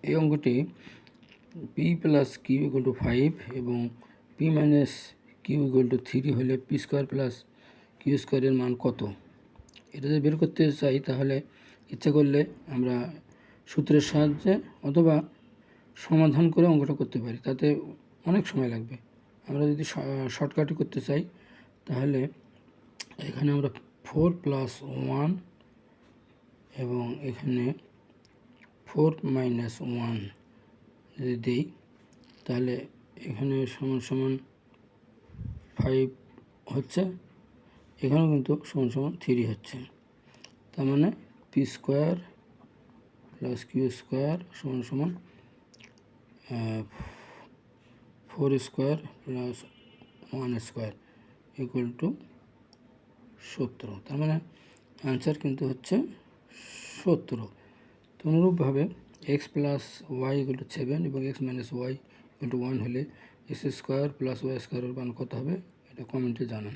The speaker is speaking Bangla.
এই অঙ্কটি P plus Q equal to 5 এবং P minus Q equal to 3 হলে পি স্কোয়ার প্লাস কিউ স্কোয়ারের মান কত? এটা যদি বের করতে চাই তাহলে ইচ্ছা করলে আমরা সূত্রের সাহায্যে অথবা সমাধান করে অঙ্কটা করতে পারি, তাতে অনেক সময় লাগবে। আমরা যদি শর্টকাটে করতে চাই তাহলে এখানে আমরা 4 প্লাস 1 এবং এখানে 4 মাইনাস 1 যদি দিই তাহলে এখানে সমান সমান 5 হচ্ছে, এখানেও কিন্তু সমান সমান 3 হচ্ছে। তার মানে P square plus Q square সমান সমান 4 square plus 1 square equal to 17। তার মানে অ্যান্সার কিন্তু হচ্ছে 17। তো অনুরূপভাবে X plus Y equal to 7 এবং X minus Y equal to 1 হলে এক্স স্কোয়ার প্লাস ওয়াই স্কোয়ারের মান কত হবে? এটা কমেন্টে জানান।